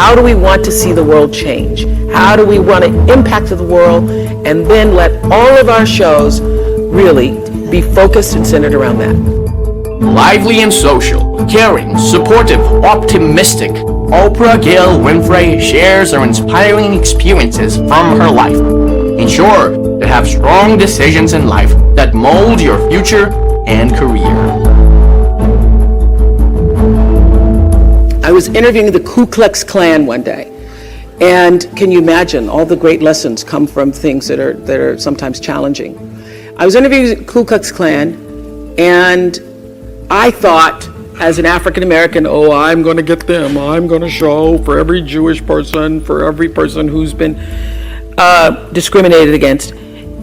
How do we want to see the world change? How do we want to impact the world? And then let all of our shows really be focused and centered around that. Lively and social, caring, supportive, optimistic, Oprah Gail Winfrey shares her inspiring experiences from her life. Ensure to have strong decisions in life that mold your future and career. I was interviewing the Ku Klux Klan one day, and can you imagine all the great lessons come from things that are sometimes challenging. I was interviewing the Ku Klux Klan, and I thought, as an African American, I'm going to get them. I'm going to show for every Jewish person, for every person who's been discriminated against.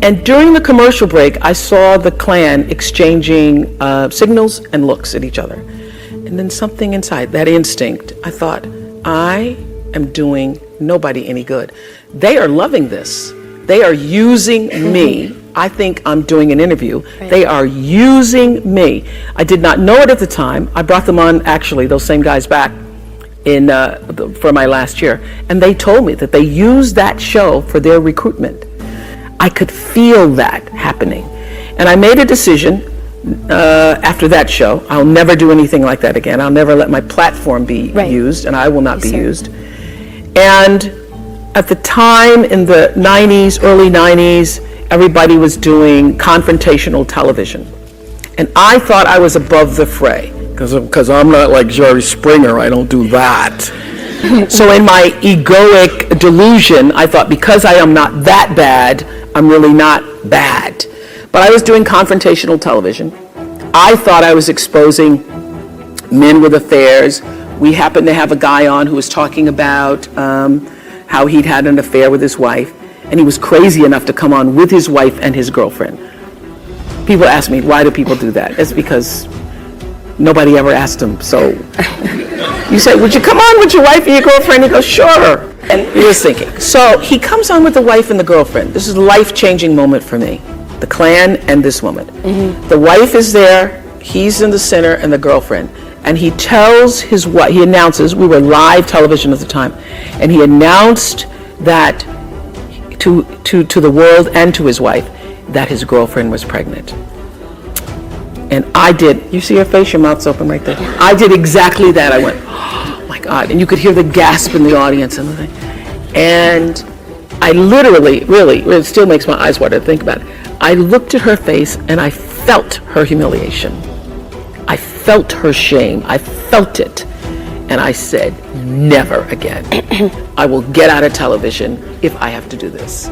And during the commercial break, I saw the Klan exchanging signals and looks at each other. And then something inside, that instinct, I thought, I am doing nobody any good. They are loving this. They are using me. I think I'm doing an interview. Right. They are using me. I did not know it at the time. I brought them on, actually, those same guys back for my last year. And they told me that they used that show for their recruitment. I could feel that happening. And I made a decision after that show. I'll never do anything like that again. I'll never let my platform be used, and I will not be used. And at the time in the 90s, early 90s, everybody was doing confrontational television. And I thought I was above the fray. Because I'm not like Jerry Springer, I don't do that. So in my egoic delusion, I thought because I am not that bad, I'm really not bad. But I was doing confrontational television. I thought I was exposing men with affairs. We happened to have a guy on who was talking about how he'd had an affair with his wife, and he was crazy enough to come on with his wife and his girlfriend. People ask me, why do people do that? It's because nobody ever asked him. So you say, would you come on with your wife and your girlfriend? He goes, sure. And he was thinking. So he comes on with the wife and the girlfriend. This is a life-changing moment for me. The Klan and this woman. Mm-hmm. The wife is there, he's in the center, and the girlfriend. And he tells his wife, he announces, we were live television at the time, and he announced that to the world and to his wife that his girlfriend was pregnant. And I did, you see her face, your mouth's open right there. I did exactly that. I went, oh my God. And you could hear the gasp in the audience and the thing. And I literally, really, it still makes my eyes water to think about it. I looked at her face and I felt her humiliation. I felt her shame. I felt it. And I said, never again. I will get out of television if I have to do this.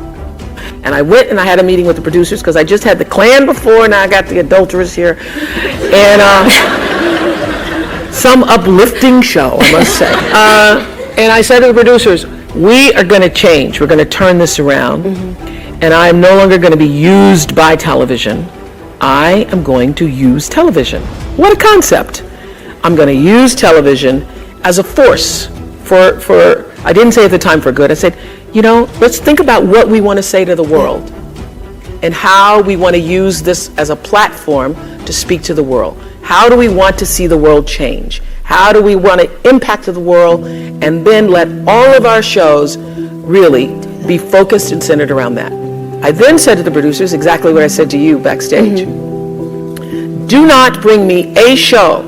And I went and I had a meeting with the producers because I just had the Klan before, now I got the adulterers here. And some uplifting show, I must say. And I said to the producers, we are going to change. We're going to turn this around. Mm-hmm. And I am no longer going to be used by television. I am going to use television. What a concept. I'm going to use television as a force for I didn't say at the time for good. I said, let's think about what we want to say to the world and how we want to use this as a platform to speak to the world. How do we want to see the world change? How do we want to impact the world? And then let all of our shows really be focused and centered around that. I then said to the producers exactly what I said to you backstage. Mm-hmm. Do not bring me a show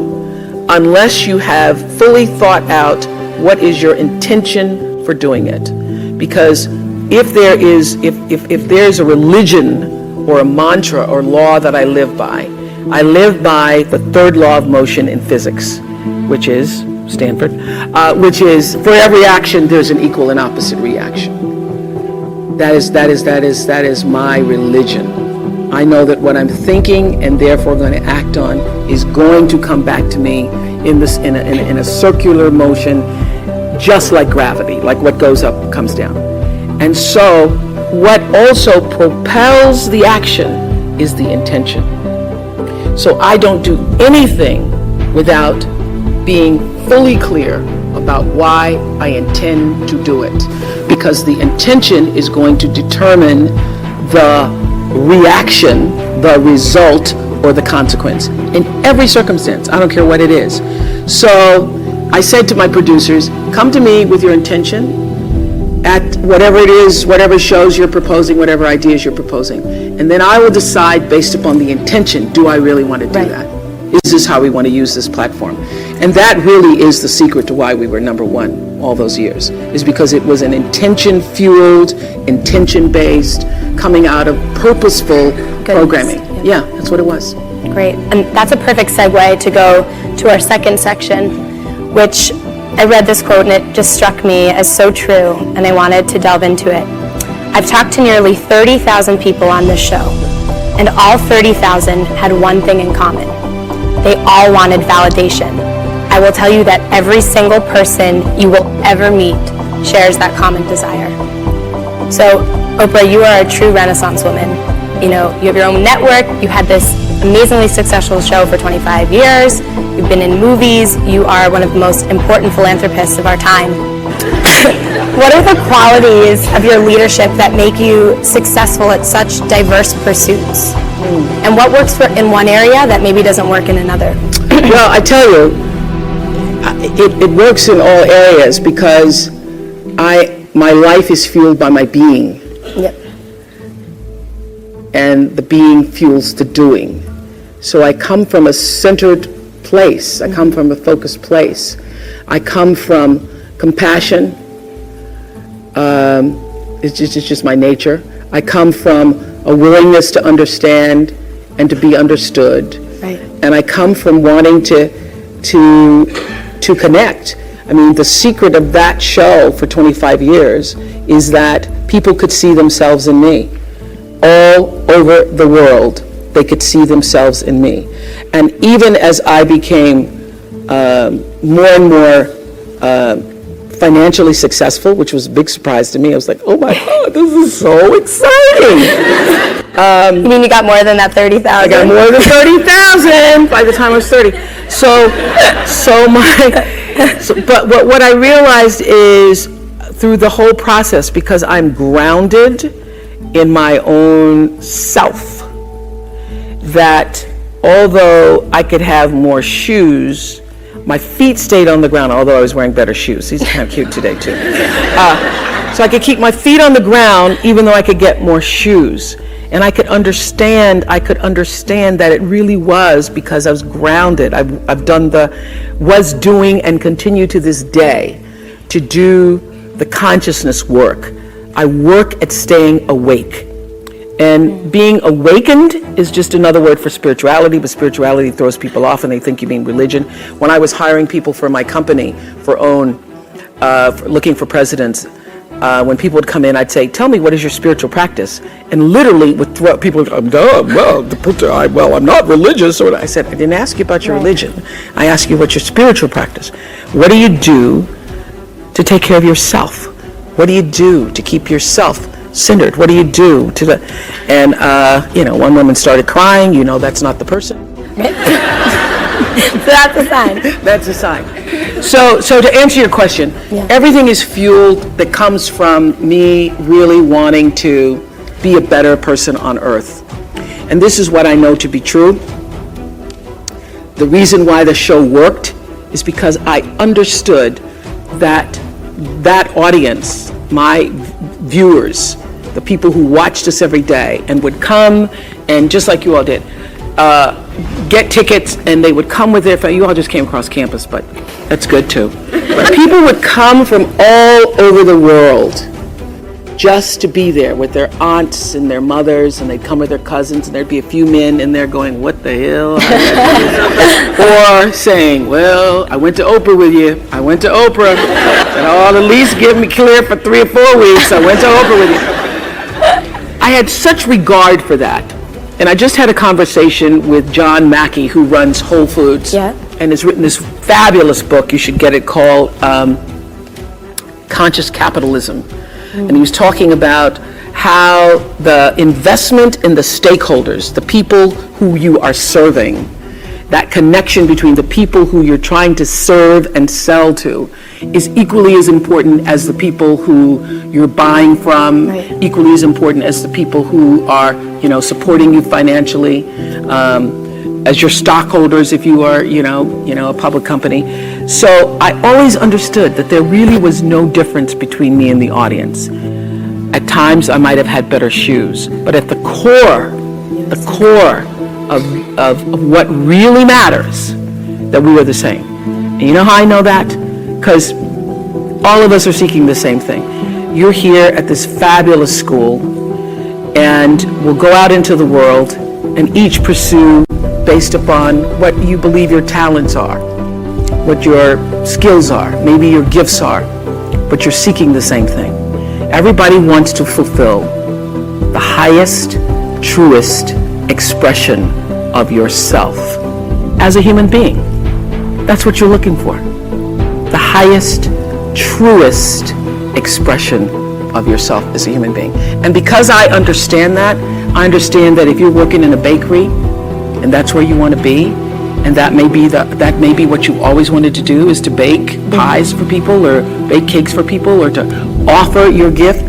unless you have fully thought out what is your intention for doing it. Because if there's a religion or a mantra or law that I live by the third law of motion in physics, which is Stanford, which is for every action there's an equal and opposite reaction. That is my religion. I know that what I'm thinking and therefore going to act on is going to come back to me in a circular motion, just like gravity, like what goes up comes down. And so what also propels the action is the intention. So I don't do anything without being fully clear about why I intend to do it, because the intention is going to determine the reaction, the result, or the consequence in every circumstance. I don't care what it is. So I said to my producers, come to me with your intention at whatever it is, whatever shows you're proposing, whatever ideas you're proposing. And then I will decide based upon the intention, do I really want to do that? Is this how we want to use this platform? And that really is the secret to why we were number one all those years, is because it was an intention-fueled, intention-based, coming out of purposeful programming. Yeah, that's what it was. Great. And that's a perfect segue to go to our second section, which I read this quote and it just struck me as so true, and I wanted to delve into it. I've talked to nearly 30,000 people on this show, and all 30,000 had one thing in common. They all wanted validation. I will tell you that every single person you will ever meet shares that common desire. So, Oprah, you are a true Renaissance woman. You know, you have your own network, you had this amazingly successful show for 25 years, you've been in movies, you are one of the most important philanthropists of our time. What are the qualities of your leadership that make you successful at such diverse pursuits? And what works in one area that maybe doesn't work in another? Well, I tell you, it works in all areas because my life is fueled by my being. Yep. And the being fuels the doing. So I come from a centered place. I come from a focused place. I come from compassion. It's just my nature. I come from a willingness to understand and to be understood. Right. And I come from wanting to connect. I mean, the secret of that show for 25 years is that people could see themselves in me. All over the world, they could see themselves in me. And even as I became more and more financially successful, which was a big surprise to me, I was like, oh my God, this is so exciting. You mean you got more than that 30,000? I got more than 30,000 by the time I was 30. But what I realized is through the whole process, because I'm grounded in my own self, that although I could have more shoes, my feet stayed on the ground, although I was wearing better shoes. These are kind of cute today, too. So I could keep my feet on the ground, even though I could get more shoes. And I could understand that it really was because I was grounded. I've done was doing and continue to this day to do the consciousness work. I work at staying awake. And being awakened is just another word for spirituality, but spirituality throws people off and they think you mean religion. When I was hiring people for my company for looking for presidents, when people would come in, I'd say, tell me, what is your spiritual practice? And literally would throw people, I'm not religious. So I said, I didn't ask you about your religion. I asked you what's your spiritual practice. What do you do to take care of yourself? What do you do to keep yourself centered? What do you do to one woman started crying, that's not the person. So that's a sign. That's a sign. So to answer your question, everything is fueled that comes from me really wanting to be a better person on earth. And this is what I know to be true. The reason why the show worked is because I understood that audience, my viewers, the people who watched us every day and would come and just like you all did, get tickets, and they would come with their family. You all just came across campus, but that's good too. But people would come from all over the world just to be there with their aunts and their mothers, and they'd come with their cousins, and there'd be a few men in there going, what the hell? Or saying, well, I went to Oprah with you. I went to Oprah. And at least give me clear for 3 or 4 weeks. I went to Oprah with you. I had such regard for that. And I just had a conversation with John Mackey, who runs Whole Foods, and has written this fabulous book, you should get it, called Conscious Capitalism. And he was talking about how the investment in the stakeholders, the people who you are serving, that connection between the people who you're trying to serve and sell to is equally as important as the people who you're buying from, equally as important as the people who are, supporting you financially. as your stockholders if you are, a public company. So I always understood that there really was no difference between me and the audience. At times I might have had better shoes, but at the core of what really matters, that we were the same. And you know how I know that? Because all of us are seeking the same thing. You're here at this fabulous school, and we'll go out into the world and each pursue based upon what you believe your talents are, what your skills are, maybe your gifts are, but you're seeking the same thing. Everybody wants to fulfill the highest, truest expression of yourself as a human being. That's what you're looking for. The highest, truest expression of yourself as a human being. And because I understand that if you're working in a bakery and that's where you want to be, and that may be what you've always wanted to do, is to bake pies for people or bake cakes for people or to offer your gift,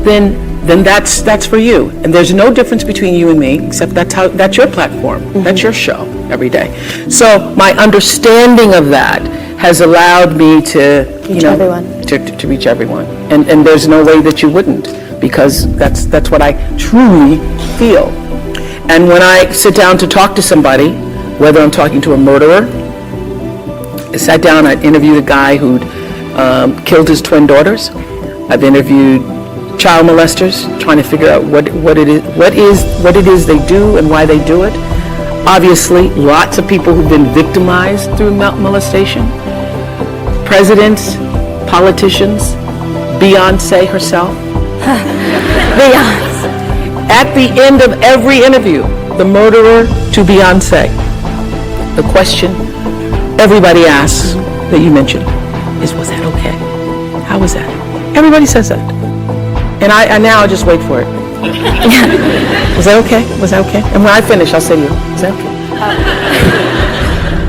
then that's for you. And there's no difference between you and me, except that's your platform. That's your show every day. So my understanding of that has allowed me to to reach everyone. And there's no way that you wouldn't, because that's what I truly feel. And when I sit down to talk to somebody, whether I'm talking to a murderer, I sat down, I interviewed a guy who'd killed his twin daughters. I've interviewed child molesters, trying to figure out what it is they do and why they do it. Obviously, lots of people who've been victimized through molestation. Presidents, politicians, Beyonce herself. Beyonce. At the end of every interview, the murderer to Beyonce, the question everybody asks that you mentioned is, was that okay? How was that? Everybody says that. And I now just wait for it. Was that okay? Was that okay? And when I finish, I'll say to you, is that okay?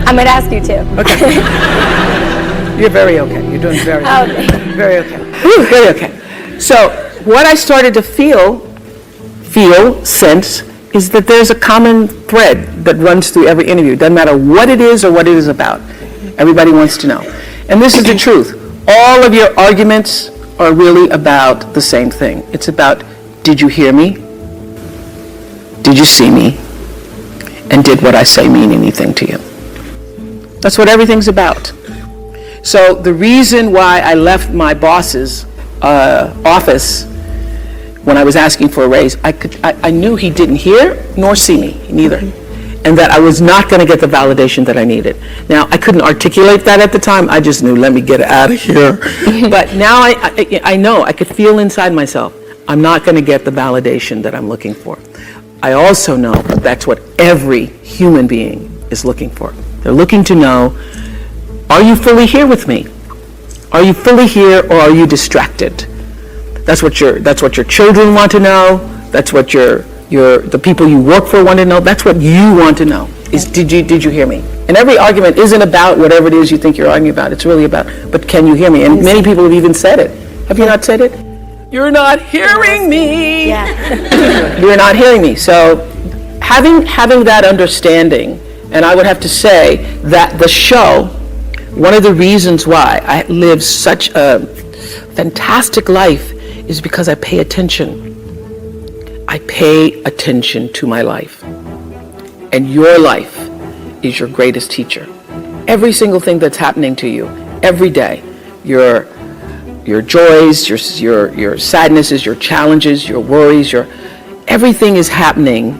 I'm going to ask you too. Okay. You're very okay. You're doing very okay. Very okay. Very okay. So what I started to sense, is that there's a common thread that runs through every interview. Doesn't matter what it is or what it is about. Everybody wants to know. And this is the truth. All of your arguments are really about the same thing. It's about, did you hear me? Did you see me? And did what I say mean anything to you? That's what everything's about. So the reason why I left my boss's office when I was asking for a raise, I knew he didn't hear nor see me, neither. And that I was not going to get the validation that I needed. Now, I couldn't articulate that at the time. I just knew, let me get out of here. But now I know, I could feel inside myself, I'm not going to get the validation that I'm looking for. I also know that's what every human being is looking for. They're looking to know, are you fully here with me? Are you fully here, or are you distracted? That's what your children want to know. That's what the people you work for want to know. That's what you want to know. Is did you hear me? And every argument isn't about whatever it is you think you're arguing about. It's really about, but can you hear me? And many people have even said it. Have you not said it? You're not hearing me. Yeah. You're not hearing me. So having that understanding, and I would have to say that the show, one of the reasons why I live such a fantastic life is because I pay attention. I pay attention to my life. And your life is your greatest teacher. Every single thing that's happening to you, every day, your joys, your sadnesses, your challenges, your worries, everything is happening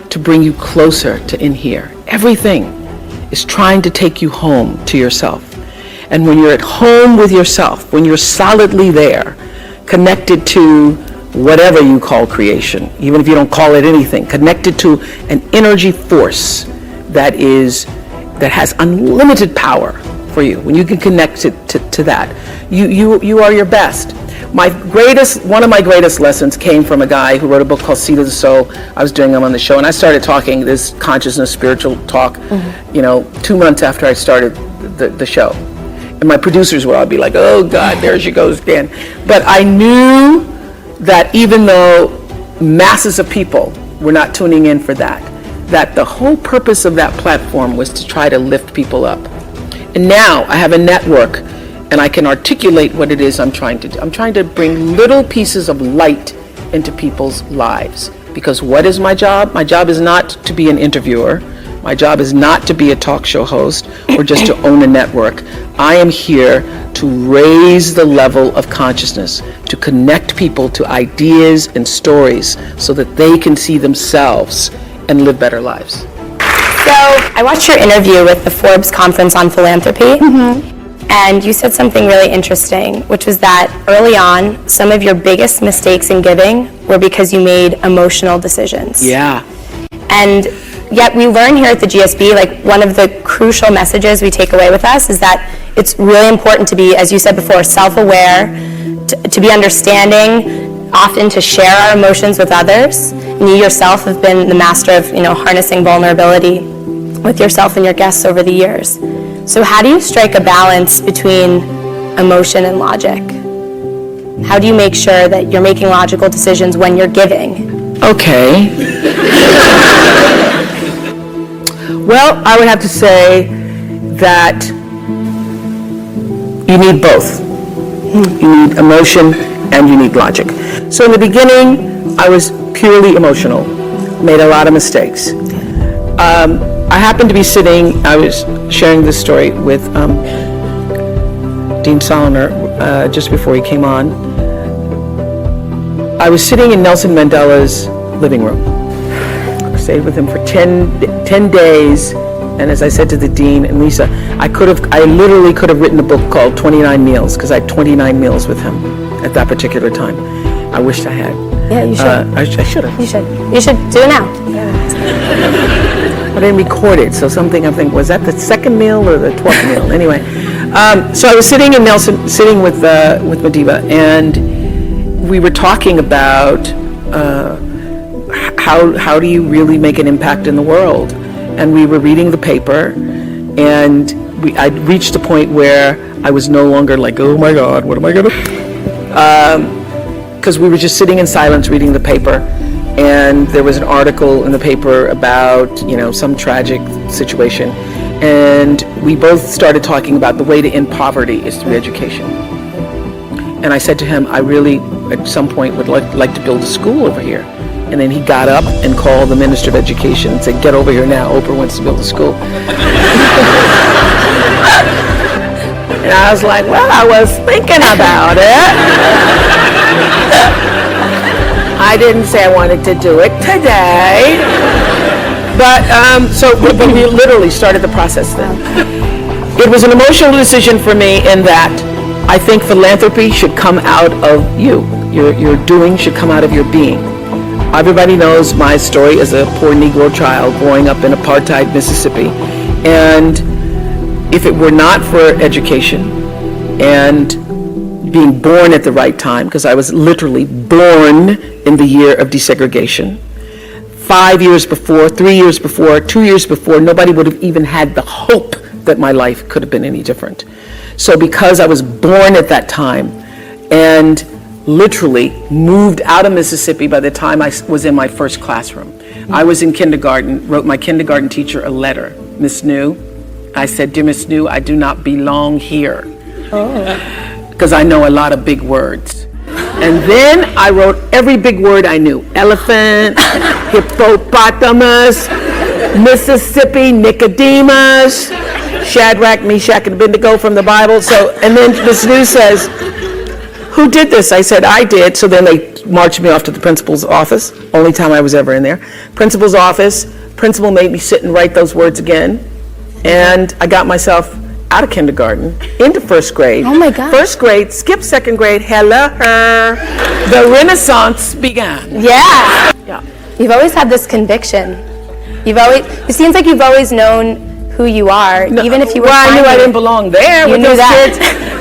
to bring you closer to in here. Everything is trying to take you home to yourself. And when you're at home with yourself, when you're solidly there, connected to whatever you call creation, even if you don't call it anything, connected to an energy force that has unlimited power for you. When you can connect to that, you are your best. One of my greatest lessons came from a guy who wrote a book called Seed of the Soul. I was doing them on the show, and I started talking this consciousness, spiritual talk, 2 months after I started the show. And my producers would all be like, oh God, there she goes again. But I knew that even though masses of people were not tuning in for that, that the whole purpose of that platform was to try to lift people up. And now I have a network and I can articulate what it is I'm trying to do. I'm trying to bring little pieces of light into people's lives. Because what is my job? My job is not to be an interviewer. My job is not to be a talk show host or just to own a network. I am here to raise the level of consciousness, to connect people to ideas and stories so that they can see themselves and live better lives. So I watched your interview with the Forbes Conference on Philanthropy, and you said something really interesting, which was that early on, some of your biggest mistakes in giving were because you made emotional decisions. Yeah. And yet we learn here at the GSB, like one of the crucial messages we take away with us is that it's really important to be, as you said before, self-aware, to be understanding, often to share our emotions with others. And you yourself have been the master of, harnessing vulnerability with yourself and your guests over the years. So how do you strike a balance between emotion and logic? How do you make sure that you're making logical decisions when you're giving? Okay. Well, I would have to say that you need both. You need emotion and you need logic. So in the beginning, I was purely emotional, made a lot of mistakes. I happened to be sitting, I was sharing this story with Dean Soloner just before he came on. I was sitting in Nelson Mandela's living room. I stayed with him for 10 days, and as I said to the Dean and Lisa, I literally could have written a book called 29 Meals, because I had 29 meals with him at that particular time. I wished I had. Yeah, you should. I should have. You should do it now. But I didn't record it, so something I think, was that the second meal or the 12th meal? Anyway, so I was sitting with Madiba, and we were talking about how do you really make an impact in the world? And we were reading the paper, and I reached a point where I was no longer like, oh my God, what am I gonna do? Because we were just sitting in silence reading the paper, and there was an article in the paper about, some tragic situation, and we both started talking about the way to end poverty is through education. And I said to him, I really, at some point, would like to build a school over here. And then he got up and called the Minister of Education and said, get over here now, Oprah wants to build a school. And I was like, well, I was thinking about it. I didn't say I wanted to do it today. But but we literally started the process then. It was an emotional decision for me in that I think philanthropy should come out of you. Your doing should come out of your being. Everybody knows my story as a poor Negro child growing up in apartheid Mississippi. And if it were not for education and being born at the right time, because I was literally born in the year of desegregation, 5 years before, 3 years before, 2 years before, nobody would have even had the hope that my life could have been any different. So because I was born at that time and literally moved out of Mississippi by the time I was in my first classroom. I was in kindergarten, wrote my kindergarten teacher a letter, Miss New. I said, dear Miss New, I do not belong here. Because I know a lot of big words. And then I wrote every big word I knew. Elephant, hippopotamus, Mississippi, Nicodemus, Shadrach, Meshach, and Abednego from the Bible. So, and then Miss New says, who did this? I said, I did. So then they marched me off to the principal's office. Only time I was ever in there. Principal's office. Principal made me sit and write those words again. And I got myself out of kindergarten into first grade. Oh my God. First grade, skipped second grade, hello her. The Renaissance began. Yeah. Yeah. You've always had this conviction. It seems like you've always known who you are, even if you were I knew I didn't belong there with those kids.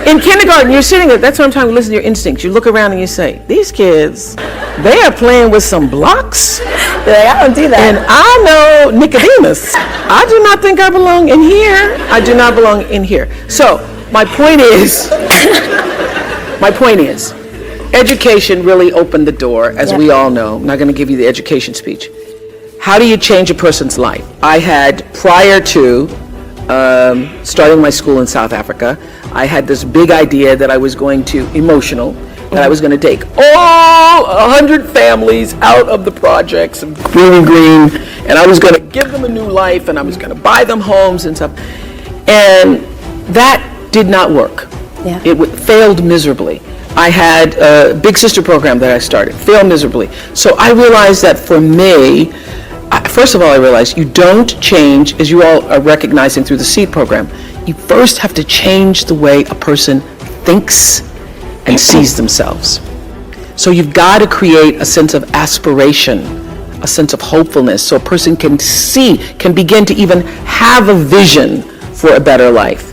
In kindergarten, you're sitting there, that's what I'm trying to listen to your instincts. You look around and you say, these kids, they are playing with some blocks. You're like, I don't do that. And I know Nicodemus. I do not think I belong in here. I do not belong in here. So my point is, education really opened the door, as we all know. I'm not going to give you the education speech. how do you change a person's life? I had, prior to starting my school in South Africa, I had this big idea that I was going to, emotional, that I was going to take all 100 families out of the projects of green, and I was going to give them a new life, and I was going to buy them homes and stuff. And that did not work. Yeah. It failed miserably. I had a Big Sister program that I started, failed miserably. So I realized that for me, first of all, I realized you don't change, as you all are recognizing through the SEED program, you first have to change the way a person thinks and sees themselves. So you've got to create a sense of aspiration, a sense of hopefulness, so a person can begin to even have a vision for a better life.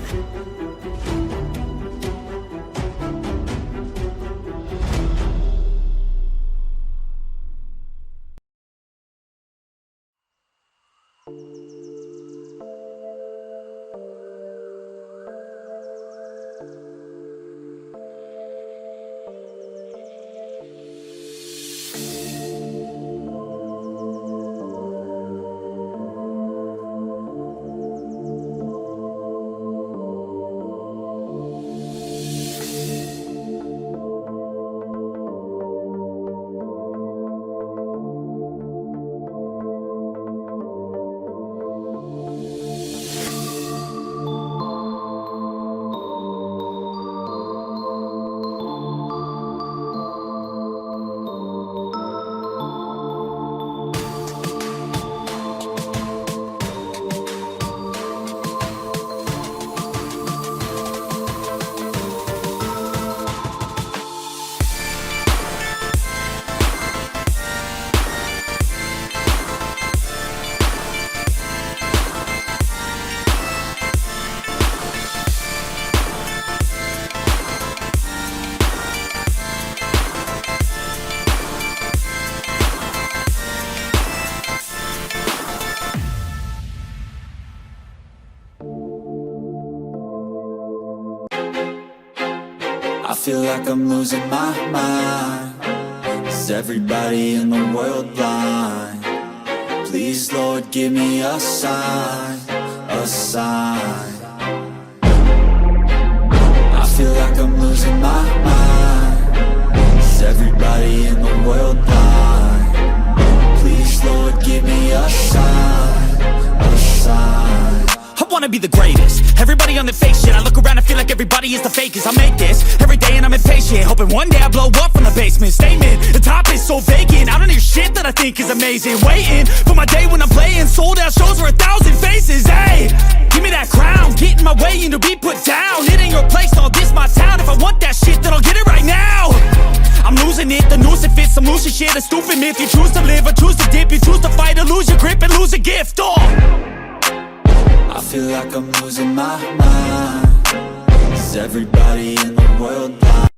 I feel like I'm losing my mind. Is everybody in the world blind? Please, Lord, give me a sign, a sign. I feel like I'm losing my mind. Is everybody in the world blind? Please, Lord, give me a sign, a sign. I wanna be the greatest. Everybody on the fake shit. I look around and feel like everybody is the fakest. I make this every day and I'm impatient, hoping one day I blow up from the basement. Statement, the top is so vacant. I don't hear shit that I think is amazing. Waiting for my day when I'm playing sold out shows for 1,000 faces. Hey, give me that crown, get in my way and to be put down. It ain't your place, all this my town. If I want that shit, then I'll get it right now. I'm losing it, the noose it fits. I'm losing shit, a stupid myth. You choose to live or choose to dip. You choose to fight or lose your grip and lose a gift. I feel like I'm losing my mind. Is everybody in the world blind?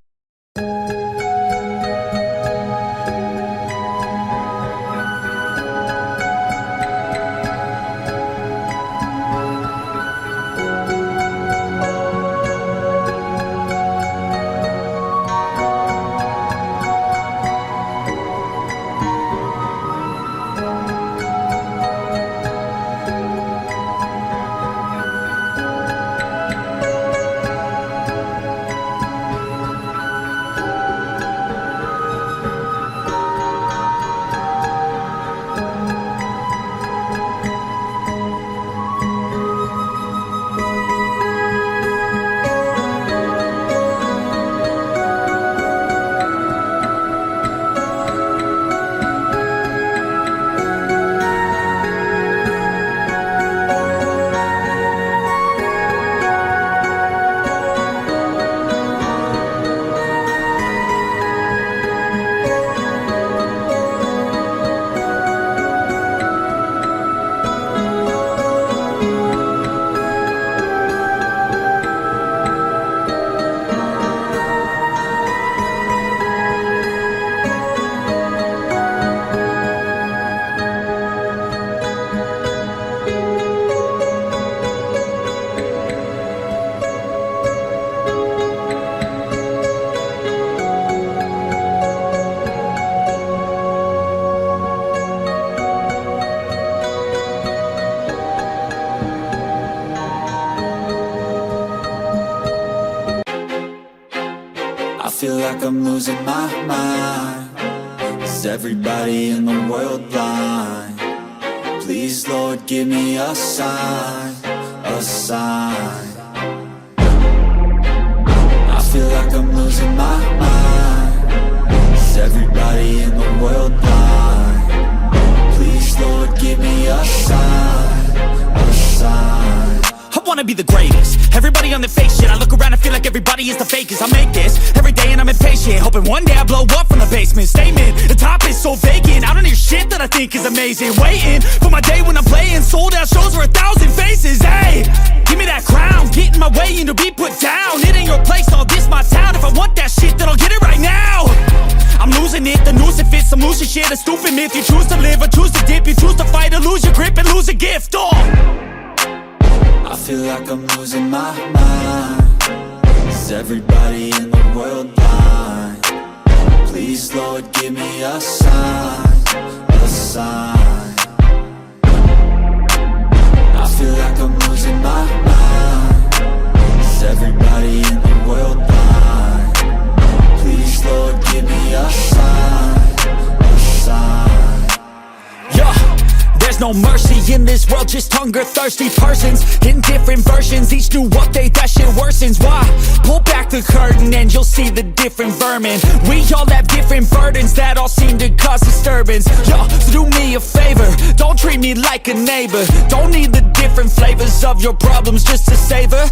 I feel like I'm losing my mind. Is everybody in the world blind? Please, Lord, give me a sign, a sign. I feel like I'm losing my mind. Is everybody in the world blind? Please, Lord, give me a sign, a sign. I wanna be the greatest. Everybody on the fake shit. I look around and feel like everybody is the fakest. I make this every day and I'm impatient, hoping one day I blow up from the basement. Statement, the top is so vacant. I don't hear shit that I think is amazing. Waiting for my day when I'm playing sold out shows for 1,000 faces. Hey, give me that crown, get in my way and to be put down. It ain't your place, all this my town. If I want that shit, then I'll get it right now. I'm losing it, the noose it fits. I'm losing shit, a stupid myth. You choose to live or choose to dip. You choose to fight or lose your grip and lose a gift. I feel like I'm losing my mind. Is everybody in the world blind? Please, Lord, give me a sign, a sign. I feel like I'm losing my mind. Is everybody in the world blind? Please, Lord, give me a sign, a sign. Yeah. There's no mercy in this world, just hunger-thirsty persons in different versions, each new update, that shit worsens. Why? Pull back the curtain and you'll see the different vermin. We all have different burdens that all seem to cause disturbance. Yo, so do me a favor, don't treat me like a neighbor. Don't need the different flavors of your problems just to savor.